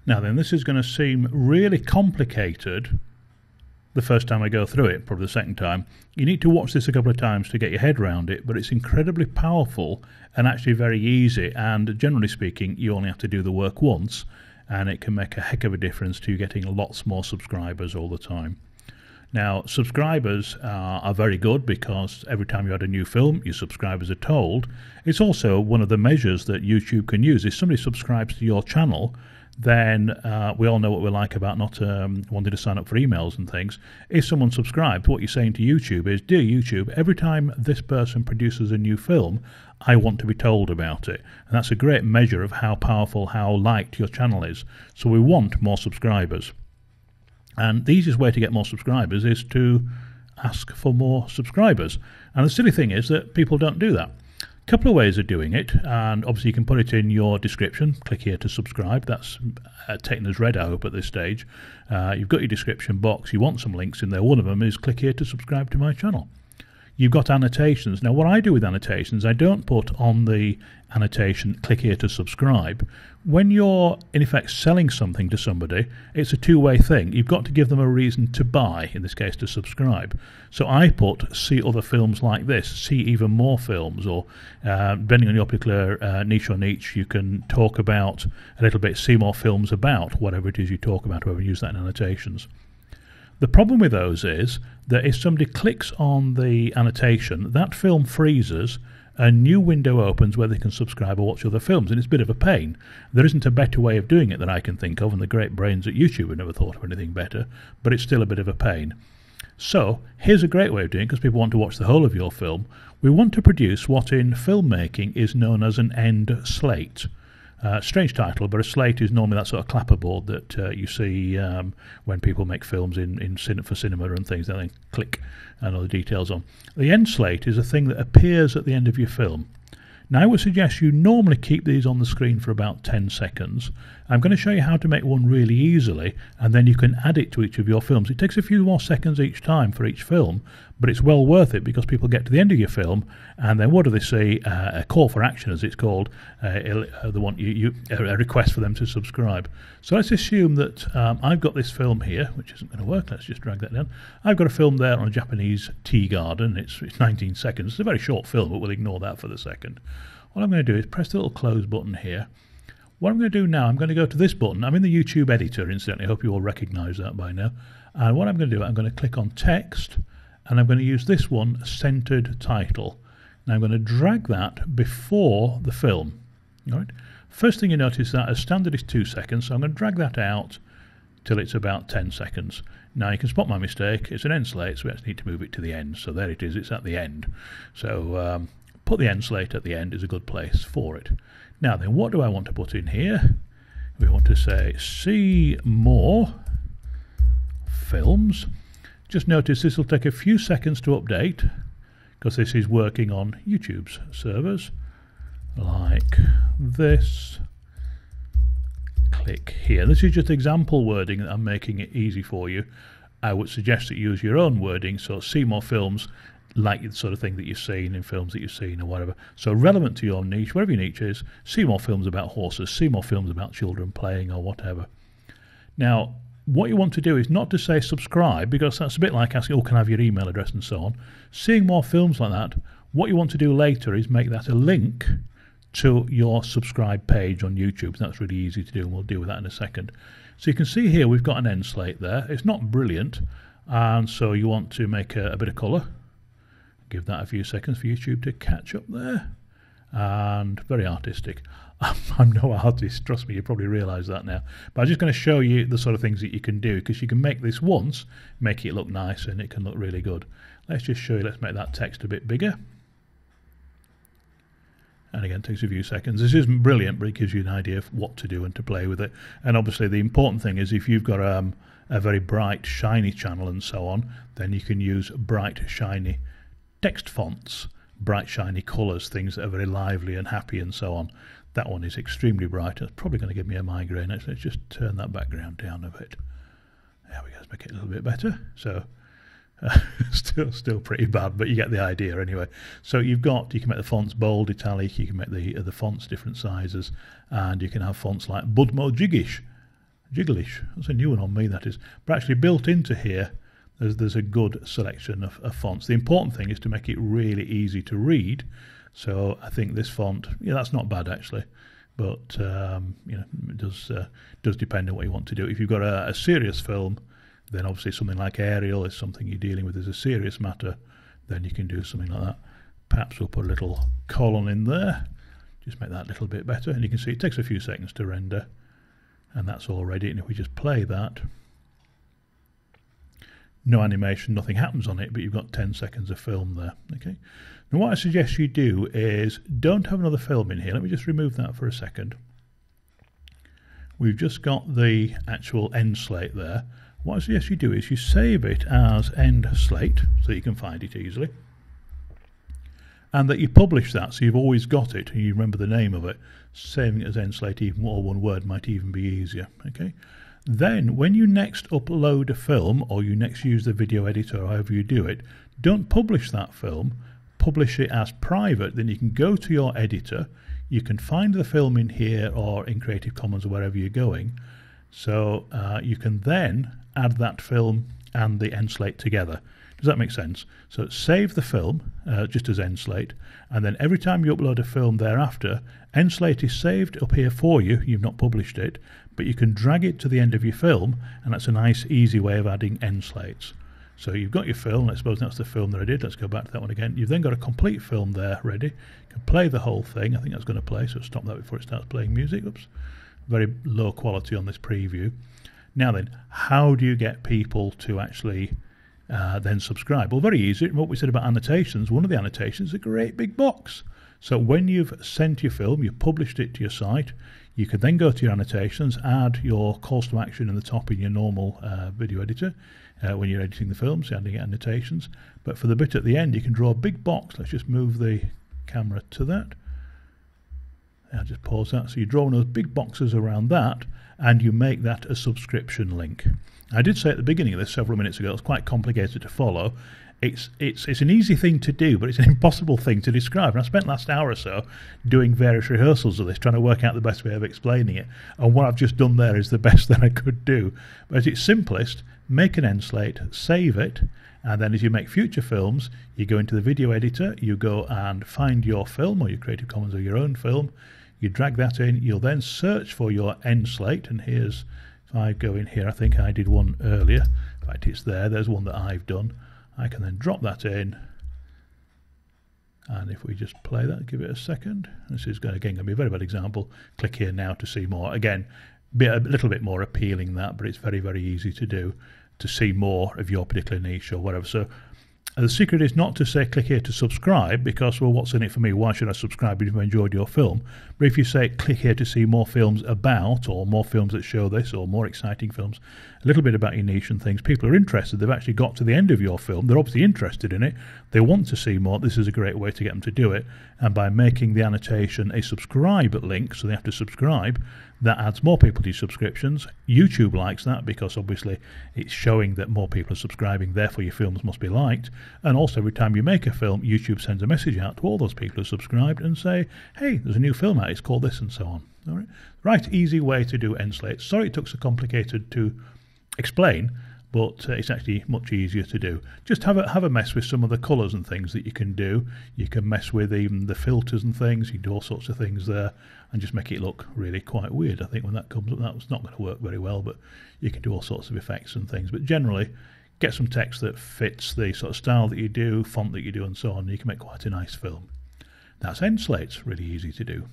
Now then, this is going to seem really complicated the first time I go through it, probably the second time. You need to watch this a couple of times to get your head around it, but it's incredibly powerful and actually very easy, and generally speaking you only have to do the work once and it can make a heck of a difference to you getting lots more subscribers all the time. Now, subscribers are very good because every time you add a new film, your subscribers are told. It's also one of the measures that YouTube can use. If somebody subscribes to your channel, then we all know what we're like about not wanting to sign up for emails and things. If someone subscribes, what you're saying to YouTube is, dear YouTube, every time this person produces a new film, I want to be told about it. And that's a great measure of how powerful, how liked your channel is. So we want more subscribers. And the easiest way to get more subscribers is to ask for more subscribers. And the silly thing is that people don't do that. A couple of ways of doing it, and obviously you can put it in your description. Click here to subscribe. That's taken as read, I hope, at this stage. You've got your description box. You want some links in there. One of them is click here to subscribe to my channel. You've got annotations. Now, what I do with annotations, I don't put on the annotation, click here to subscribe. When you're, in effect, selling something to somebody, it's a two-way thing. You've got to give them a reason to buy, in this case, to subscribe. So I put, see other films like this, see even more films, or depending on your particular niche or niche, you can talk about a little bit, see more films about whatever it is you talk about, whoever use that in annotations. The problem with those is that if somebody clicks on the annotation, that film freezes, a new window opens where they can subscribe or watch other films, and it's a bit of a pain. There isn't a better way of doing it that I can think of, and the great brains at YouTube have never thought of anything better, but it's still a bit of a pain. So here's a great way of doing it, because people want to watch the whole of your film. We want to produce what in filmmaking is known as an end slate. Strange title, but a slate is normally that sort of clapperboard that you see when people make films for cinema and things. They then click and all the details on. The end slate is a thing that appears at the end of your film. Now, I would suggest you normally keep these on the screen for about 10 seconds. I'm going to show you how to make one really easily, and then you can add it to each of your films. It takes a few more seconds each time for each film, but it's well worth it because people get to the end of your film, and then what do they see? A call for action, as it's called. They want a request for them to subscribe. So let's assume that I've got this film here, which isn't going to work. Let's just drag that down. I've got a film there on a Japanese tea garden. It's 19 seconds. It's a very short film, but we'll ignore that for the second. What I'm going to do is press the little close button here. What I'm going to do now, I'm going to go to this button. I'm in the YouTube editor, incidentally. I hope you all recognise that by now. And what I'm going to do, I'm going to click on text, and I'm going to use this one, centered title. Now I'm going to drag that before the film. All right. First thing you notice that as standard is 2 seconds, so I'm going to drag that out till it's about 10 seconds. Now you can spot my mistake. It's an end slate, so we actually need to move it to the end. So there it is. It's at the end. So put the end slate at the end is a good place for it. Now then, what do I want to put in here? We want to say see more films. Just notice this will take a few seconds to update because this is working on YouTube's servers. Like this. Click here. This is just example wording that I'm making it easy for you. I would suggest that you use your own wording, so see more films, like the sort of thing that you've seen in films that you've seen or whatever. So relevant to your niche, whatever your niche is, see more films about horses, see more films about children playing or whatever. Now, what you want to do is not to say subscribe, because that's a bit like asking, oh, can I have your email address and so on. Seeing more films like that, what you want to do later is make that a link to your subscribe page on YouTube. That's really easy to do, and we'll deal with that in a second. So you can see here we've got an end slate there. It's not brilliant, and so you want to make a bit of colour. Give that a few seconds for YouTube to catch up there. And very artistic. I'm no artist, trust me, you probably realise that now. But I'm just going to show you the sort of things that you can do, because you can make this once, make it look nice, and it can look really good. Let's just show you, let's make that text a bit bigger. And again, it takes a few seconds. This isn't brilliant, but it gives you an idea of what to do and to play with it. And obviously the important thing is if you've got a very bright, shiny channel and so on, then you can use bright, shiny text fonts, bright, shiny colours, things that are very lively and happy and so on. That one is extremely bright. It's probably going to give me a migraine. Let's just turn that background down a bit. There we go, let's make it a little bit better. So still pretty bad, but you get the idea anyway. So you can make the fonts bold, italic, you can make the fonts different sizes, and you can have fonts like Budmo Jiggish, Jiggleish. That's a new one on me, that is. But actually built into here, there's a good selection of fonts. The important thing is to make it really easy to read. So I think this font, yeah, that's not bad actually. But it does depend on what you want to do. If you've got a serious film, then obviously something like Arial is something you're dealing with as a serious matter. Then you can do something like that. Perhaps we'll put a little colon in there. Just make that a little bit better. And you can see it takes a few seconds to render. And that's all ready. And if we just play that, no animation, nothing happens on it, but you've got 10 seconds of film there. Okay. Now what I suggest you do is don't have another film in here. Let me just remove that for a second. We've just got the actual end slate there. What I suggest you do is you save it as end slate so you can find it easily. And that you publish that so you've always got it and you remember the name of it. Saving it as end slate, even all one word, might even be easier. Okay. Then when you next upload a film or you next use the video editor or however you do it, don't publish that film, publish it as private. Then you can go to your editor, you can find the film in here or in Creative Commons or wherever you're going. So you can then add that film and the end slate together. Does that make sense? So save the film just as end slate, and then every time you upload a film thereafter, end slate is saved up here for you. You've not published it, but you can drag it to the end of your film, and that's a nice easy way of adding end slates. So you've got your film. Let's suppose that's the film that I did. Let's go back to that one again. You've then got a complete film there ready. You can play the whole thing. I think that's going to play, so stop that before it starts playing music. Oops. Very low quality on this preview. Now then, how do you get people to actually then subscribe? Well, very easy. What we said about annotations, one of the annotations is a great big box. So when you've sent your film, you've published it to your site, you can then go to your annotations, add your calls to action in the top in your normal video editor when you're editing the film, so adding annotations. But for the bit at the end, you can draw a big box. Let's just move the camera to that. I'll just pause that. So you draw one of those big boxes around that, and you make that a subscription link. I did say at the beginning of this several minutes ago, it's quite complicated to follow. It's an easy thing to do, but it's an impossible thing to describe. And I spent the last hour or so doing various rehearsals of this, trying to work out the best way of explaining it. And what I've just done there is the best that I could do. But at its simplest, make an end slate, save it, and then as you make future films, you go into the video editor, you go and find your film or your Creative Commons or your own film, you drag that in, you'll then search for your end slate, and here's, if I go in here, I think I did one earlier. In fact, it's there, there's one that I've done. I can then drop that in, and if we just play that, give it a second. This is going to be a very bad example. Click here now to see more. Again, a little bit more appealing that, but it's very, very easy to do, to see more of your particular niche or whatever. So the secret is not to say click here to subscribe, because, well, what's in it for me? Why should I subscribe if you enjoyed your film? But if you say click here to see more films about, or more films that show this, or more exciting films, a little bit about your niche and things, people are interested. They've actually got to the end of your film. They're obviously interested in it. They want to see more. This is a great way to get them to do it. And by making the annotation a subscribe link, so they have to subscribe, that adds more people to your subscriptions. YouTube likes that because obviously it's showing that more people are subscribing, therefore your films must be liked. And also every time you make a film, YouTube sends a message out to all those people who subscribed and say, hey, there's a new film out, it's called this, and so on. All right, right, easy way to do end slates. Sorry it took so complicated to explain, but it's actually much easier to do. Just have a mess with some of the colours and things that you can do. You can mess with even the filters and things. You can do all sorts of things there and just make it look really quite weird. I think when that comes up, that's not going to work very well, but you can do all sorts of effects and things. But generally, get some text that fits the sort of style that you do, font that you do, and so on. You can make quite a nice film. That's end slates, really easy to do.